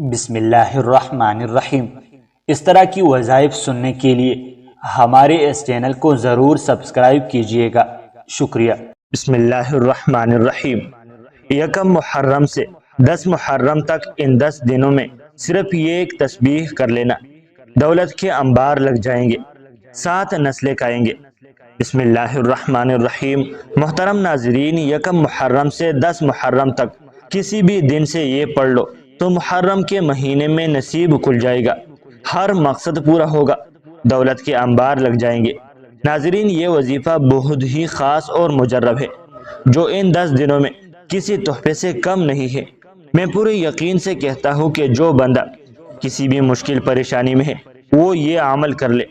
بسم اللہ الرحمن الرحیم۔ اس طرح کی وظائف سننے کے لیے ہمارے اس چینل کو ضرور سبسکرائب کیجئے گا۔ شکریہ۔ بسم اللہ الرحمن الرحیم۔ یکم محرم سے 10 محرم تک ان 10 دنوں میں صرف یہ ایک تسبیح کر لینا، دولت کے انبار لگ جائیں گے، 7 نسلیں کھائیں گے۔ بسم اللہ الرحمن الرحیم۔ محترم ناظرین، یکم محرم سے 10 محرم تک کسی بھی دن سے یہ پڑھ لو تو محرم کے مہینے میں نصیب کھل جائے گا، ہر مقصد پورا ہوگا، دولت کے انبار لگ جائیں گے۔ ناظرین، یہ وظیفہ بہت ہی خاص اور مجرب ہے جو ان 10 دنوں میں کسی تحفے سے کم نہیں ہے۔ میں پورے یقین سے کہتا ہوں کہ جو بندہ کسی بھی مشکل پریشانی میں ہے وہ یہ عمل کر لے،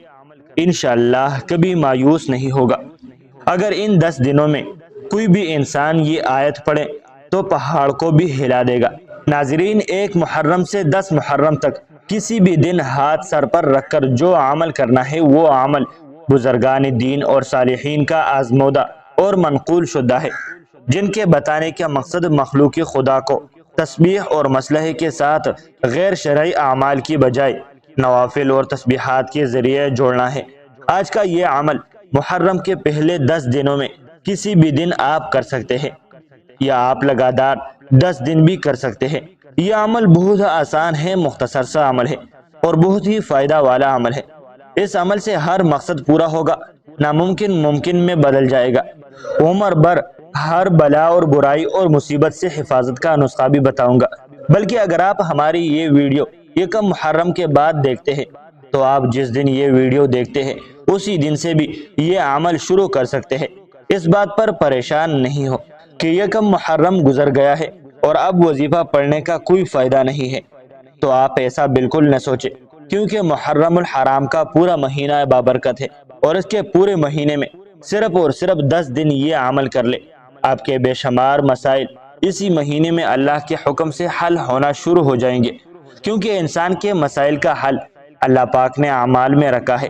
انشاءاللہ کبھی مایوس نہیں ہوگا۔ اگر ان 10 دنوں میں کوئی بھی انسان یہ آیت پڑھے تو پہاڑ کو بھی ہلا دے گا۔ ناظرین، 1 محرم سے 10 محرم تک کسی بھی دن ہاتھ سر پر رکھ کر جو عمل کرنا ہے وہ عمل بزرگان دین اور صالحین کا آزمودہ اور منقول شدہ ہے، جن کے بتانے کا مقصد مخلوق خدا کو تسبیح اور مصلحے کے ساتھ غیر شرعی اعمال کی بجائے نوافل اور تسبیحات کے ذریعے جوڑنا ہے۔ آج کا یہ عمل محرم کے پہلے 10 دنوں میں کسی بھی دن آپ کر سکتے ہیں، یا آپ لگاتار 10 دن بھی کر سکتے ہیں۔ یہ عمل بہت آسان ہے، مختصر سا عمل ہے اور بہت ہی فائدہ والا عمل ہے۔ اس عمل سے ہر مقصد پورا ہوگا، ناممکن ممکن میں بدل جائے گا۔ عمر بھر ہر بلا اور برائی اور مصیبت سے حفاظت کا نسخہ بھی بتاؤں گا۔ بلکہ اگر آپ ہماری یہ ویڈیو یکم محرم کے بعد دیکھتے ہیں تو آپ جس دن یہ ویڈیو دیکھتے ہیں اسی دن سے بھی یہ عمل شروع کر سکتے ہیں۔ اس بات پر پریشان نہیں ہو کہ یکم محرم گزر گیا ہے اور اب وظیفہ پڑھنے کا کوئی فائدہ نہیں ہے، تو آپ ایسا بالکل نہ سوچیں، کیونکہ محرم الحرام کا پورا مہینہ بابرکت ہے اور اس کے پورے مہینے میں صرف اور صرف 10 دن یہ عمل کر لے، آپ کے بے شمار مسائل اسی مہینے میں اللہ کے حکم سے حل ہونا شروع ہو جائیں گے، کیونکہ انسان کے مسائل کا حل اللہ پاک نے اعمال میں رکھا ہے۔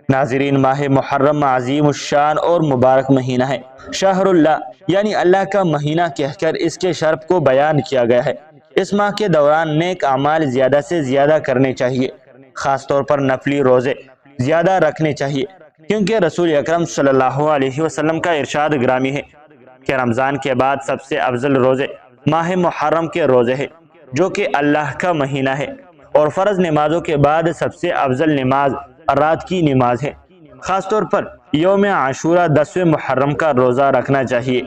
ناظرین، ماہ محرم عظیم الشان اور مبارک مہینہ ہے، شہر اللہ یعنی اللہ کا مہینہ کہہ کر اس کے شرف کو بیان کیا گیا ہے۔ اس ماہ کے دوران نیک اعمال زیادہ سے زیادہ کرنے چاہیے، خاص طور پر نفلی روزے زیادہ رکھنے چاہیے، کیونکہ رسول اکرم صلی اللہ علیہ وسلم کا ارشاد گرامی ہے کہ رمضان کے بعد سب سے افضل روزے ماہ محرم کے روزے ہیں، جو کہ اللہ کا مہینہ ہے، اور فرض نمازوں کے بعد سب سے افضل نماز رات کی نماز ہے۔ خاص طور پر یوم عاشورہ 10ویں محرم کا روزہ رکھنا چاہیے۔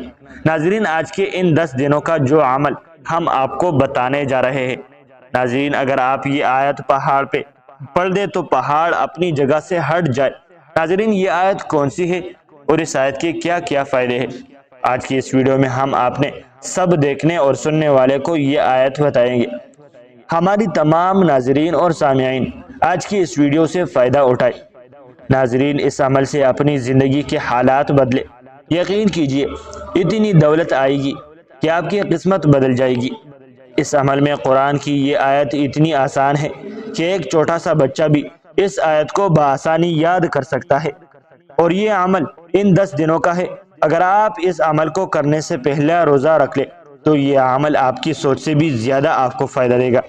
ناظرین، آج کے ان 10 دنوں کا جو عمل ہم آپ کو بتانے جا رہے ہیں، ناظرین اگر آپ یہ آیت پہاڑ پہ پڑھ دیں تو پہاڑ اپنی جگہ سے ہٹ جائے۔ ناظرین، یہ آیت کون سی ہے اور اس آیت کے کیا کیا فائدے ہیں؟ آج کی اس ویڈیو میں ہم آپ نے سب دیکھنے اور سننے والے کو یہ آیت بتائیں گے۔ ہماری تمام ناظرین اور سامعین آج کی اس ویڈیو سے فائدہ اٹھائیں۔ ناظرین، اس عمل سے اپنی زندگی کے حالات بدلے، یقین کیجئے اتنی دولت آئے گی کہ آپ کی قسمت بدل جائے گی۔ اس عمل میں قرآن کی یہ آیت اتنی آسان ہے کہ ایک چھوٹا سا بچہ بھی اس آیت کو بآسانی یاد کر سکتا ہے، اور یہ عمل ان 10 دنوں کا ہے۔ اگر آپ اس عمل کو کرنے سے پہلا روزہ رکھ لیں تو یہ عمل آپ کی سوچ سے بھی زیادہ آپ کو فائدہ دے گا۔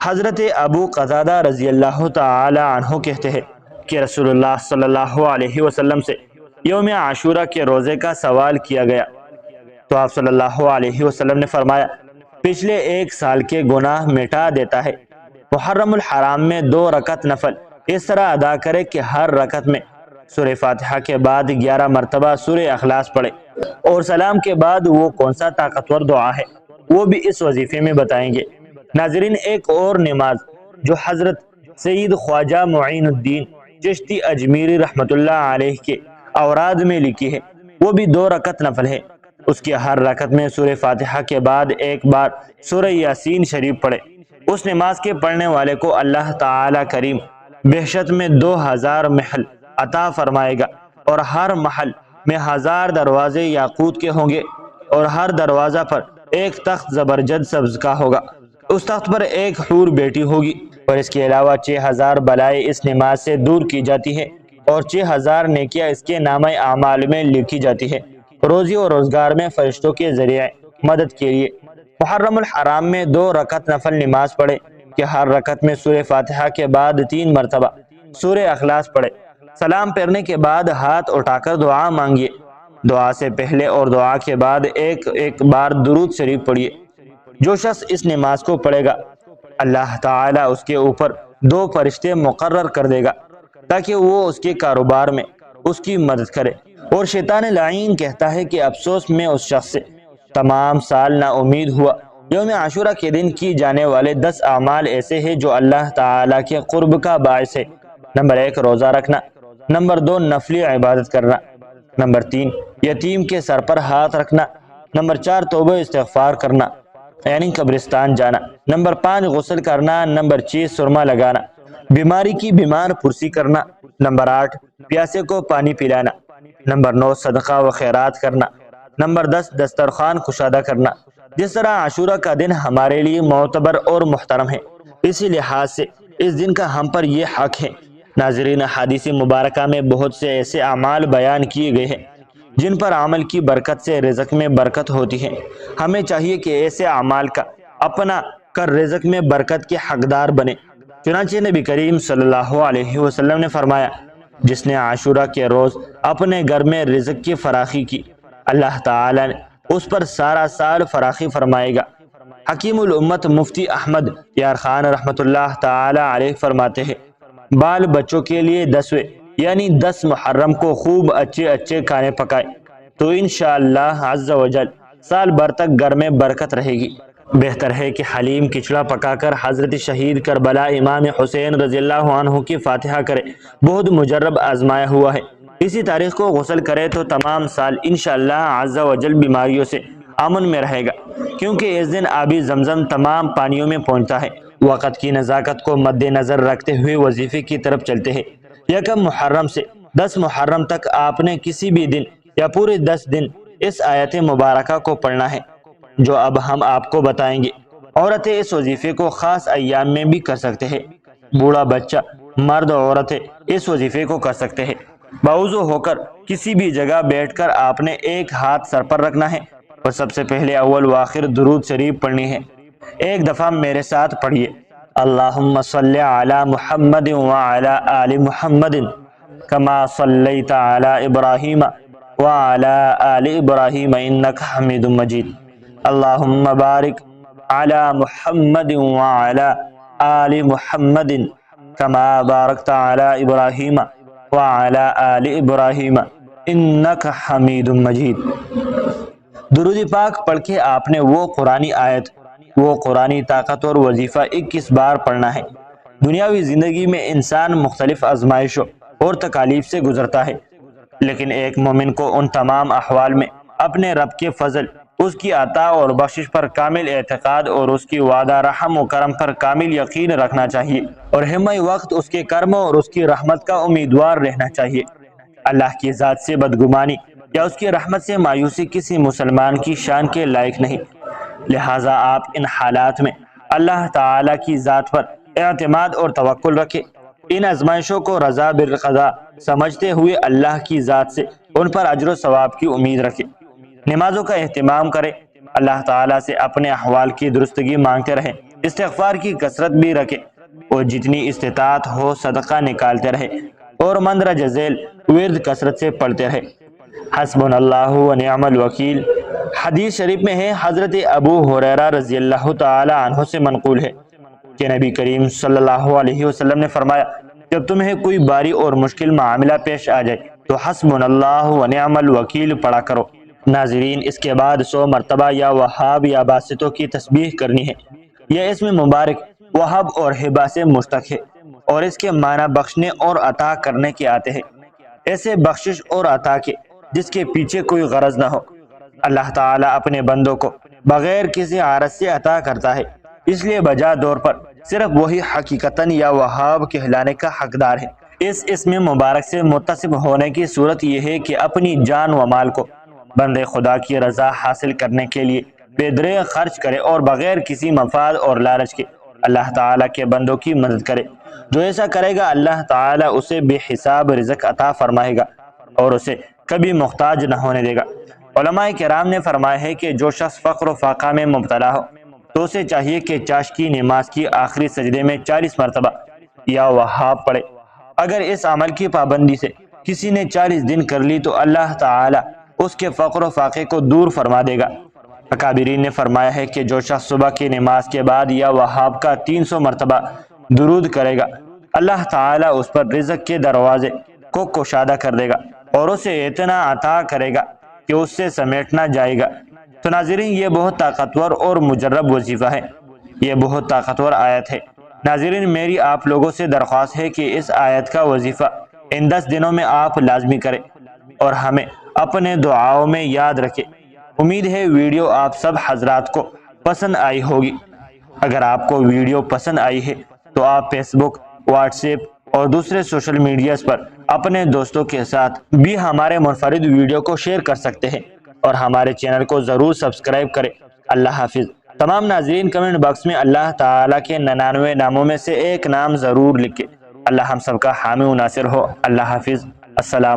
حضرت ابو قتادہ رضی اللہ تعالی عنہ کہتے ہیں کہ رسول اللہ صلی اللہ علیہ وسلم سے یوم عاشورہ کے روزے کا سوال کیا گیا تو آپ صلی اللہ علیہ وسلم نے فرمایا، پچھلے 1 سال کے گناہ مٹا دیتا ہے۔ محرم الحرام میں 2 رکعت نفل اس طرح ادا کرے کہ ہر رکعت میں سورہ فاتحہ کے بعد 11 مرتبہ سورہ اخلاص پڑھے، اور سلام کے بعد وہ کون سا طاقتور دعا ہے وہ بھی اس وظیفے میں بتائیں گے۔ ناظرین، ایک اور نماز جو حضرت سید خواجہ معین الدین چشتی اجمیری رحمۃ اللہ علیہ کے اوراد میں لکھی ہے، وہ بھی 2 رکعت نفل ہے۔ اس کی ہر رکعت میں سورہ فاتحہ کے بعد ایک بار سورہ یاسین شریف پڑھے۔ اس نماز کے پڑھنے والے کو اللہ تعالی کریم بہشت میں 2000 محل عطا فرمائے گا، اور ہر محل میں 1000 دروازے یاقوت کے ہوں گے، اور ہر دروازہ پر ایک تخت زبرجد سبز کا ہوگا، اس تخت پر ایک حور بیٹی ہوگی، اور اس کے علاوہ 6000 بلائیں اس نماز سے دور کی جاتی ہیں، اور 6000 نیکیاں اس کے نامہ اعمال میں لکھی جاتی ہے، روزی اور روزگار میں فرشتوں کے ذریعے مدد کے لیے۔ محرم الحرام میں 2 رکعت نفل نماز پڑھے، کہ ہر رکعت میں سورہ فاتحہ کے بعد 3 مرتبہ سورہ اخلاص پڑھے۔ سلام پھیرنے کے بعد ہاتھ اٹھا کر دعا مانگیے۔ دعا سے پہلے اور دعا کے بعد ایک بار درود شریف پڑھیے۔ جو شخص اس نماز کو پڑھے گا اللہ تعالیٰ اس کے اوپر 2 فرشتے مقرر کر دے گا تاکہ وہ اس کے کاروبار میں اس کی مدد کرے۔ اور شیطان لعین کہتا ہے کہ افسوس میں اس شخص سے تمام سال نا امید ہوا۔ یوم عاشورہ کے دن کی جانے والے 10 اعمال ایسے ہیں جو اللہ تعالیٰ کے قرب کا باعث ہے۔ نمبر 1 روزہ رکھنا، نمبر 2 نفلی عبادت کرنا، نمبر 3 یتیم کے سر پر ہاتھ رکھنا، نمبر 4 توبہ استغفار کرنا یعنی قبرستان جانا، نمبر 5 غسل کرنا، نمبر 6 سرما لگانا، بیماری کی بیمار پرسی کرنا، نمبر 8 پیاسے کو پانی پلانا، نمبر 9 صدقہ و خیرات کرنا، نمبر 10 دسترخوان کشادہ کرنا۔ جس طرح عاشورہ کا دن ہمارے لیے معتبر اور محترم ہے، اسی لحاظ سے اس دن کا ہم پر یہ حق ہے۔ ناظرین، حدیث مبارکہ میں بہت سے ایسے اعمال بیان کیے گئے ہیں جن پر عمل کی برکت سے رزق میں برکت ہوتی ہے۔ ہمیں چاہیے کہ ایسے اعمال کا اپنا کر رزق میں برکت کے حقدار بنے۔ چنانچہ نبی کریم صلی اللہ علیہ وسلم نے فرمایا، جس نے عاشورہ کے روز اپنے گھر میں رزق کی فراخی کی، اللہ تعالیٰ اس پر سارا سال فراخی فرمائے گا۔ حکیم الامت مفتی احمد یار خان رحمۃ اللہ تعالی علیہ فرماتے ہیں، بال بچوں کے لیے 10ویں یعنی 10 محرم کو خوب اچھے کھانے پکائے تو انشاءاللہ عز و جل سال بھر تک گھر میں برکت رہے گی۔ بہتر ہے کہ حلیم کچڑا پکا کر حضرت شہید کربلا امام حسین رضی اللہ عنہ کی فاتحہ کرے، بہت مجرب آزمایا ہوا ہے۔ اسی تاریخ کو غسل کرے تو تمام سال انشاءاللہ عز و جل بیماریوں سے امن میں رہے گا، کیونکہ اس دن آبی زمزم تمام پانیوں میں پہنچتا ہے۔ وقت کی نزاکت کو مد نظر رکھتے ہوئے وظیفے کی طرف چلتے ہیں۔ 1 محرم سے 10 محرم تک آپ نے کسی بھی دن یا پورے 10 دن اس آیت مبارکہ کو پڑھنا ہے جو اب ہم آپ کو بتائیں گے۔ عورتیں اس وظیفے کو خاص ایام میں بھی کر سکتے ہیں۔ بوڑھا بچہ، مرد، عورتیں اس وظیفے کو کر سکتے ہیں۔ باوضو ہو کر کسی بھی جگہ بیٹھ کر آپ نے ایک ہاتھ سر پر رکھنا ہے اور سب سے پہلے اول و آخر درود شریف پڑھنی ہے۔ ایک دفعہ میرے ساتھ پڑھیے، اللہم صلی علی محمد وعلی آل محمد کما صلیت علی ابراہیم وعلی آل ابراہیم انک حمید مجید، اللہم بارک علی محمد وعلی آل محمد کما بارکت علی ابراہیم وعلی آل ابراہیم انک حمید مجید۔ درود پاک پڑھ کے آپ نے وہ قرآنی آیت، وہ قرآنی طاقت اور وظیفہ 21 بار پڑھنا ہے۔ دنیاوی زندگی میں انسان مختلف آزمائشوں اور تکالیف سے گزرتا ہے، لیکن ایک مومن کو ان تمام احوال میں اپنے رب کے فضل، اس کی عطا اور بخشش پر کامل اعتقاد اور اس کی وعدہ رحم و کرم پر کامل یقین رکھنا چاہیے، اور ہمہ وقت اس کے کرم اور اس کی رحمت کا امیدوار رہنا چاہیے۔ اللہ کی ذات سے بدگمانی یا اس کی رحمت سے مایوسی کسی مسلمان کی شان کے لائق نہیں، لہٰذا آپ ان حالات میں اللہ تعالیٰ کی ذات پر اعتماد اور توکل رکھیں۔ ان آزمائشوں کو رضا بالقضاء سمجھتے ہوئے اللہ کی ذات سے ان پر اجر و ثواب کی امید رکھیں۔ نمازوں کا اہتمام کریں، اللہ تعالیٰ سے اپنے احوال کی درستگی مانگتے رہیں، استغفار کی کثرت بھی رکھیں اور جتنی استطاعت ہو صدقہ نکالتے رہیں اور مندرجہ ذیل ورد کثرت سے پڑھتے رہیں۔ حسبنا اللہ و نعم الوکیل۔ حدیث شریف میں ہے، حضرت ابو ہریرہ رضی اللہ تعالی عنہ سے منقول ہے کہ نبی کریم صلی اللہ علیہ وسلم نے فرمایا، جب تمہیں کوئی باری اور مشکل معاملہ پیش آ جائے تو حسبنا اللہ و نعم الوکیل پڑھا کرو۔ ناظرین، اس کے بعد 100 مرتبہ یا وہاب یا باسطوں کی تسبیح کرنی ہے۔ یہ اسم مبارک وہب اور ہبہ سے مشتق ہے اور اس کے معنی بخشنے اور عطا کرنے کے آتے ہیں، ایسے بخشش اور عطا کے جس کے پیچھے کوئی غرض نہ ہو۔ اللہ تعالیٰ اپنے بندوں کو بغیر کسی عارض سے عطا کرتا ہے، اس لیے بجا دور پر صرف وہی حقیقتاً یا وہاب کہلانے کا حقدار ہے۔ اس اسم مبارک سے متصف ہونے کی صورت یہ ہے کہ اپنی جان و مال کو بندے خدا کی رضا حاصل کرنے کے لیے بے دریغ خرچ کرے اور بغیر کسی مفاد اور لالچ کے اللہ تعالیٰ کے بندوں کی مدد کرے۔ جو ایسا کرے گا اللہ تعالیٰ اسے بے حساب رزق عطا فرمائے گا اور اسے کبھی محتاج نہ ہونے دے گا۔ علماء کرام نے فرمایا ہے کہ جو شخص فقر و فاقہ میں مبتلا ہو تو اسے چاہیے کہ چاشت نماز کی آخری سجدے میں 40 مرتبہ یا وہاب پڑھے۔ اگر اس عمل کی پابندی سے کسی نے 40 دن کر لی تو اللہ تعالی اس کے فقر و فاقے کو دور فرما دے گا۔ اکابرین نے فرمایا ہے کہ جو شخص صبح کی نماز کے بعد یا وہاب کا 300 مرتبہ درود کرے گا، اللہ تعالی اس پر رزق کے دروازے کو کشادہ کر دے گا اور اسے اتنا عطا کرے گا کہ اس سے سمیٹنا جائے گا۔ تو ناظرین، یہ بہت طاقتور اور مجرب وظیفہ ہے، یہ بہت طاقتور آیت ہے۔ ناظرین، میری آپ لوگوں سے درخواست ہے کہ اس آیت کا وظیفہ ان 10 دنوں میں آپ لازمی کریں اور ہمیں اپنے دعاؤں میں یاد رکھیں۔ امید ہے ویڈیو آپ سب حضرات کو پسند آئی ہوگی۔ اگر آپ کو ویڈیو پسند آئی ہے تو آپ فیس بک، واٹس ایپ اور دوسرے سوشل میڈیاز پر اپنے دوستوں کے ساتھ بھی ہمارے منفرد ویڈیو کو شیئر کر سکتے ہیں اور ہمارے چینل کو ضرور سبسکرائب کریں۔ اللہ حافظ۔ تمام ناظرین کمنٹ باکس میں اللہ تعالیٰ کے 99 ناموں میں سے ایک نام ضرور لکھیں۔ اللہ ہم سب کا حامی و ناصر ہو۔ اللہ حافظ۔ السلام